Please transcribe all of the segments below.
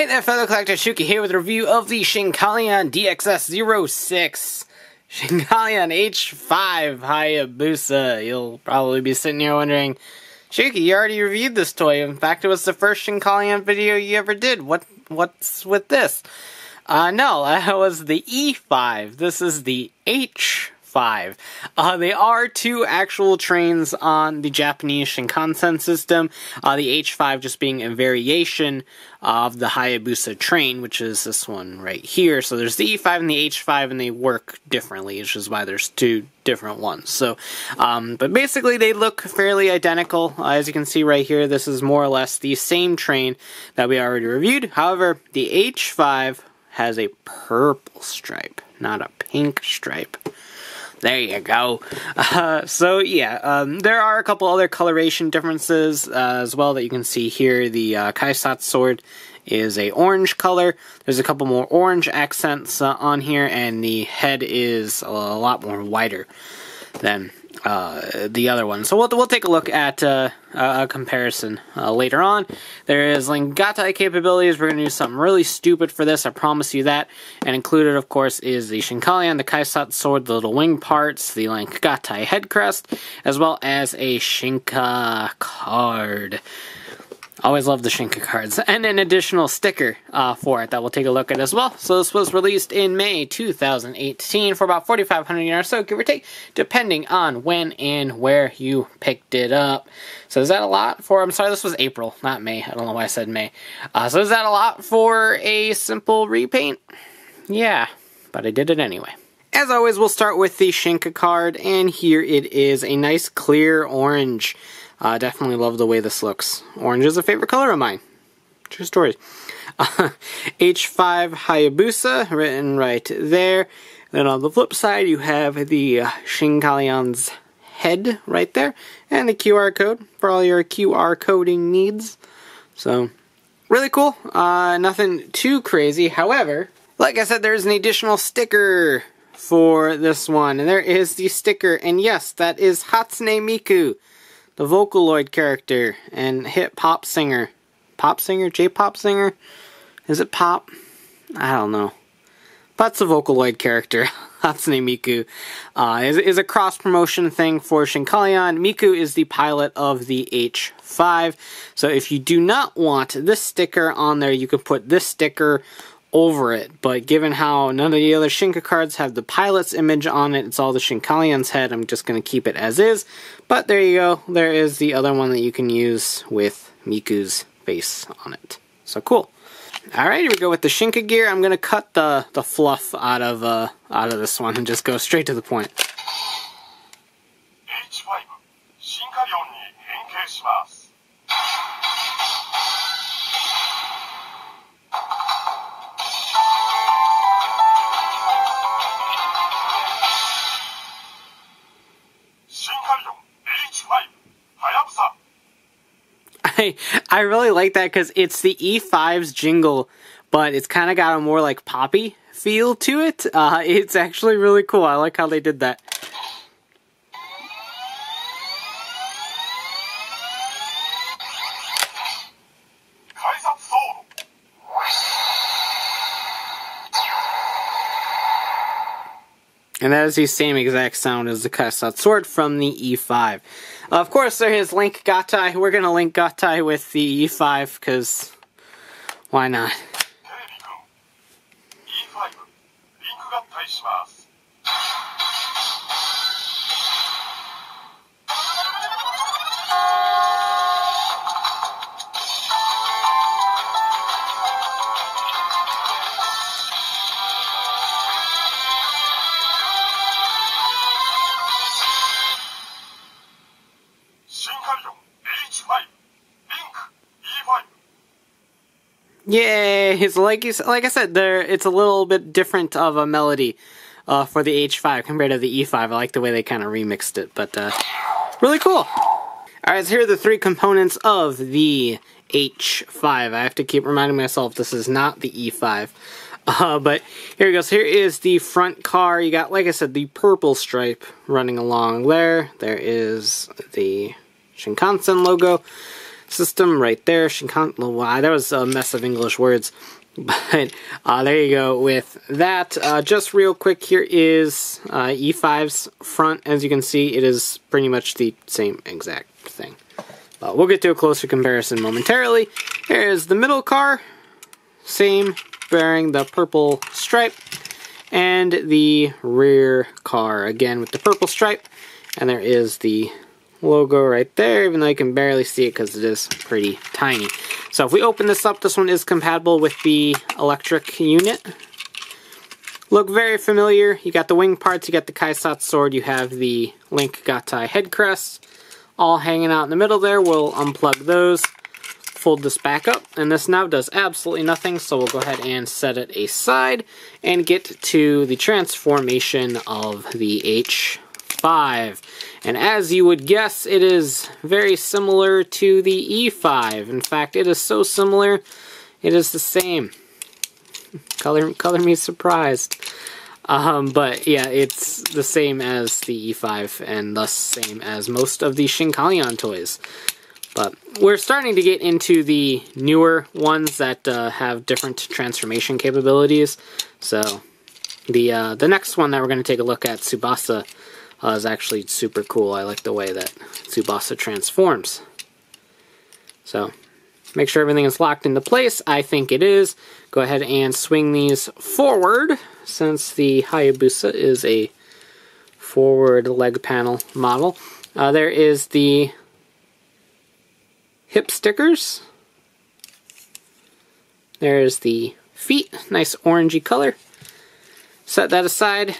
Hey there, fellow collector, Shuki here with a review of the Shinkalion DXS06 Shinkalion H5 Hayabusa. You'll probably be sitting here wondering, Shuki, you already reviewed this toy. In fact, it was the first Shinkalion video you ever did. What's with this? No, that was the E5. This is the H5. They are two actual trains on the Japanese Shinkansen system, the H5 just being a variation of the Hayabusa train, which is this one right here. So there's the E5 and the H5, and they work differently, which is why there's two different ones. So, but basically they look fairly identical. As you can see right here, this is more or less the same train that we already reviewed. However, the H5 has a purple stripe, not a pink stripe. There you go. So yeah, there are a couple other coloration differences as well that you can see here. The Kaisatsu Sword is a orange color. There's a couple more orange accents on here, and the head is a lot more wider than the other one. So we'll take a look at a comparison later on. There is Lingatai capabilities. We're going to do something really stupid for this, I promise you that. And included, of course, is the Shinkalion, the Kaisatsu Sword, the little wing parts, the Lingatai head crest, as well as a Shinka Card. Always love the Shinka cards. And an additional sticker for it that we'll take a look at as well. So this was released in May 2018 for about 4,500 yen or so, give or take, depending on when and where you picked it up. So is that a lot for, I'm sorry, this was April, not May. I don't know why I said May. So is that a lot for a simple repaint? Yeah, but I did it anyway. As always, we'll start with the Shinka card, and here it is, a nice clear orange. Definitely love the way this looks. Orange is a favorite color of mine. True story. H5 Hayabusa, written right there. Then on the flip side, you have the Shinkalion's head right there. And the QR code for all your QR coding needs. So, really cool. Nothing too crazy. However, like I said, there's an additional sticker for this one. And there is the sticker. And yes, that is Hatsune Miku, the Vocaloid character and hit pop singer. Pop singer? J-pop singer? Is it pop? I don't know. But it's a Vocaloid character. Hatsune Miku is a cross-promotion thing for Shinkalion. Miku is the pilot of the H5. So if you do not want this sticker on there, you can put this sticker over it, but given how none of the other Shinka cards have the pilot's image on it, it's all the Shinkalion's head, I'm just going to keep it as is. But there you go, there is the other one that you can use with Miku's face on it. So cool. Alright, here we go with the Shinka Gear. I'm going to cut the fluff out of this one and just go straight to the point. H5 Shinkalion Henkei shimasu. I really like that because it's the E5's jingle, but it's kind of got a more like poppy feel to it. It's actually really cool. I like how they did that. Kaisatsu Sword. And that is the same exact sound as the Kaisatsu Sword from the E5. Of course, there is Link Gatai. We're going to link Gatai with the E5, because why not? Yay! It's like I said, it's a little bit different of a melody for the H5 compared to the E5. I like the way they kind of remixed it, but really cool. Alright, so here are the three components of the H5. I have to keep reminding myself this is not the E5. But here we go. So here is the front car. You got, like I said, the purple stripe running along there. There is the Shinkansen logo. system right there. Wow, that was a mess of English words. But there you go with that. Just real quick, here is E5's front. As you can see, it is pretty much the same exact thing. We'll get to a closer comparison momentarily. Here is the middle car, same, bearing the purple stripe, and the rear car, again with the purple stripe, and there is the logo right there, even though you can barely see it because it is pretty tiny. So if we open this up, this one is compatible with the electric unit. Look very familiar. You got the wing parts, you got the Kaisatsu Sword, you have the Link Gatai head crest, all hanging out in the middle there. We'll unplug those, fold this back up, and this now does absolutely nothing, so we'll go ahead and set it aside and get to the transformation of the H5. And as you would guess, it is very similar to the E5. In fact, it is so similar, it is the same. Color me surprised. But yeah, it's the same as the E5, and thus same as most of the Shinkalion toys. But we're starting to get into the newer ones that have different transformation capabilities. So the next one that we're going to take a look at, Tsubasa, is actually super cool. I like the way that Tsubasa transforms. So make sure everything is locked into place. I think it is. Go ahead and swing these forward, since the Hayabusa is a forward leg panel model. There is the hip stickers. There's the feet, nice orangey color. Set that aside.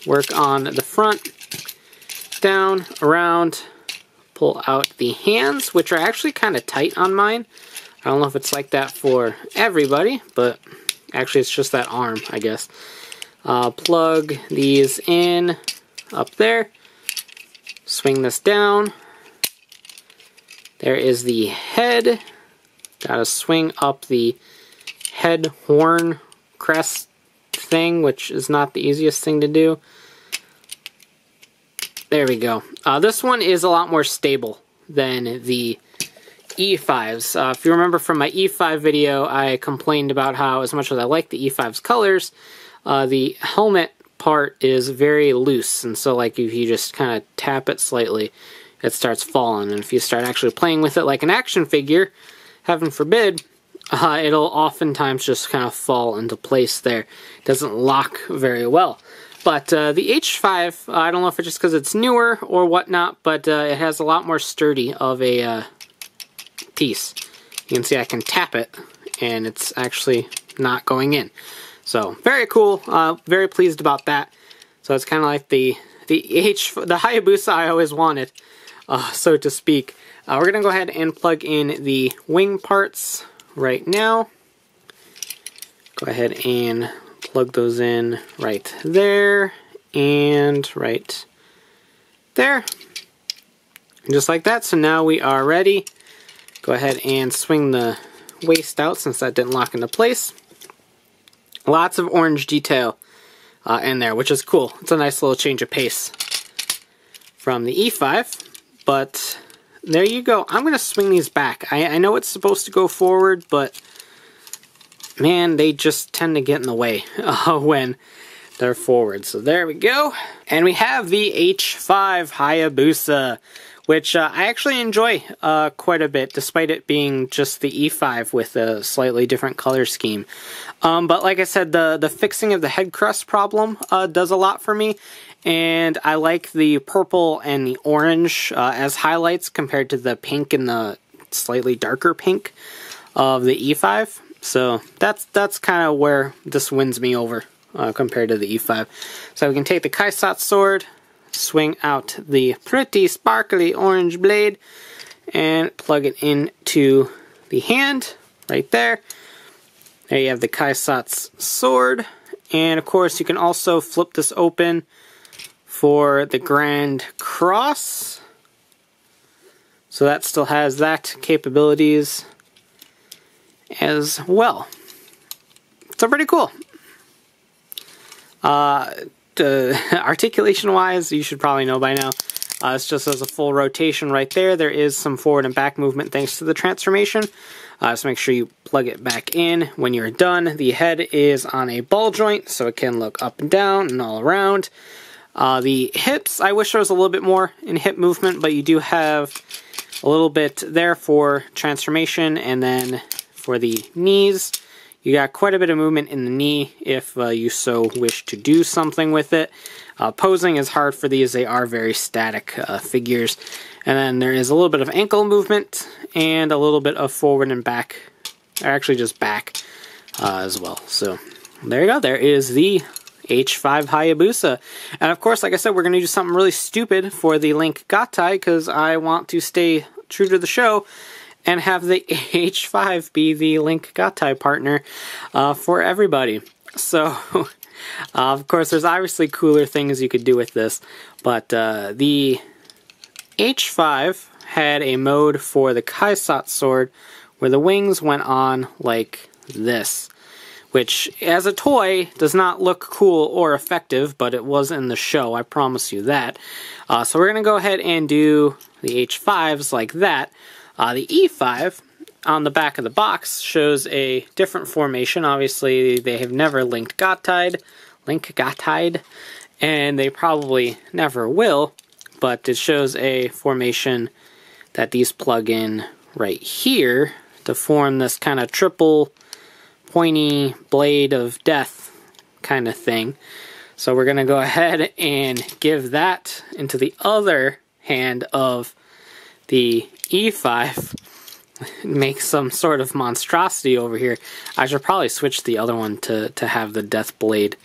Work on the front, down, around, pull out the hands, which are actually kind of tight on mine. I don't know if it's like that for everybody, but actually it's just that arm, I guess. Plug these in up there. Swing this down. There is the head. Gotta swing up the head horn crest thing, which is not the easiest thing to do. There we go. This one is a lot more stable than the E5s. If you remember from my E5 video, I complained about how, as much as I like the E5's colors, the helmet part is very loose, and so like if you just kind of tap it slightly, it starts falling. And if you start actually playing with it like an action figure, heaven forbid, it'll oftentimes just kind of fall into place there. It doesn't lock very well. But the H5, I don't know if it's just because it's newer or whatnot, but it has a lot more sturdy of a piece. You can see I can tap it, and it's actually not going in. So very cool. Very pleased about that. So it's kind of like the Hayabusa I always wanted, so to speak. We're gonna go ahead and plug in the wing parts right now. Go ahead and plug those in right there and right there. And just like that. So now we are ready. Go ahead and swing the waist out, since that didn't lock into place. Lots of orange detail in there, which is cool. It's a nice little change of pace from the E5. But there you go. I'm going to swing these back. I know it's supposed to go forward, but man, they just tend to get in the way when they're forward. So there we go. And we have the H5 Hayabusa, which I actually enjoy quite a bit, despite it being just the E5 with a slightly different color scheme. But like I said, the fixing of the head crust problem does a lot for me. And I like the purple and the orange as highlights compared to the pink and the slightly darker pink of the E5. So that's kind of where this wins me over compared to the E5. So we can take the Kaisatsu Sword, swing out the pretty sparkly orange blade, and plug it into the hand right there. There you have the Kaisatsu Sword. And of course you can also flip this open for the Grand Cross. So that still has that capabilities as well. So pretty cool. Articulation wise, you should probably know by now, It's just as a full rotation right there. There is some forward and back movement thanks to the transformation. So make sure you plug it back in when you're done. The head is on a ball joint, so it can look up and down and all around. The hips, I wish there was a little bit more in hip movement, but you do have a little bit there for transformation, and then for the knees, you got quite a bit of movement in the knee if you so wish to do something with it. Posing is hard for these, they are very static figures. And then there is a little bit of ankle movement and a little bit of forward and back, or actually just back as well. So there you go, there is the H5 Hayabusa. And of course, like I said, we're going to do something really stupid for the Link Gattai because I want to stay true to the show and have the H5 be the Link Gattai partner for everybody. So, of course, there's obviously cooler things you could do with this, but the H5 had a mode for the Kaisatsu Sword where the wings went on like this, which as a toy does not look cool or effective, but it was in the show, I promise you that. So we're going to go ahead and do the H5s like that. The E5 on the back of the box shows a different formation. Obviously, they have never Link Gattai'd, and they probably never will, but it shows a formation that these plug in right here to form this kind of triple pointy blade of death kind of thing. So we're going to go ahead and give that into the other hand of the E5. Make some sort of monstrosity over here. I should probably switch the other one to have the death blade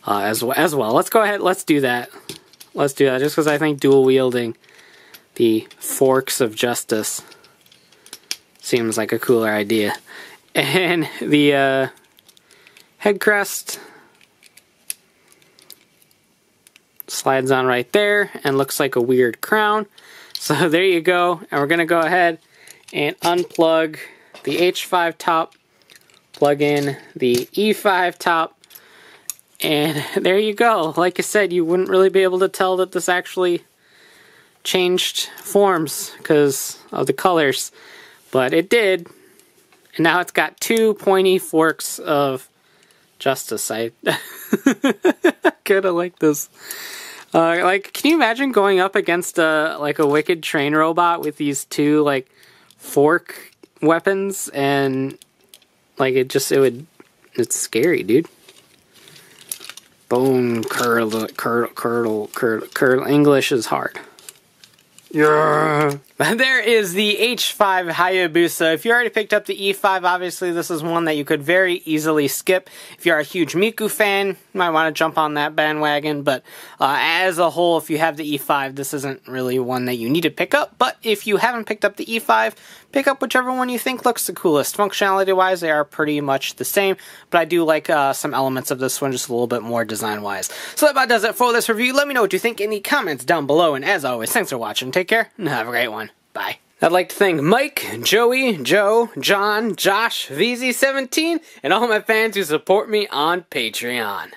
as well. Let's go ahead, let's do that. Let's do that, just because I think dual wielding the Forks of Justice seems like a cooler idea. And the head crest slides on right there and looks like a weird crown. So there you go. And we're going to go ahead and unplug the H5 top, plug in the E5 top, and there you go. Like I said, you wouldn't really be able to tell that this actually changed forms because of the colors, but it did. And now it's got two pointy forks of justice. I kind of like this. Like, can you imagine going up against a wicked train robot with these two like fork weapons, and like it's scary, dude. Bone curdle. English is hard. Yeah. There is the H5 Hayabusa. If you already picked up the E5, obviously this is one that you could very easily skip. If you're a huge Miku fan, you might want to jump on that bandwagon, but as a whole, if you have the E5, this isn't really one that you need to pick up. But if you haven't picked up the E5, pick up whichever one you think looks the coolest. Functionality-wise, they are pretty much the same, but I do like some elements of this one just a little bit more design-wise. So that about does it for this review. Let me know what you think in the comments down below, and as always, thanks for watching. Take care, and have a great one. Bye. I'd like to thank Mike, Joey, Joe, John, Josh, VZ17, and all my fans who support me on Patreon.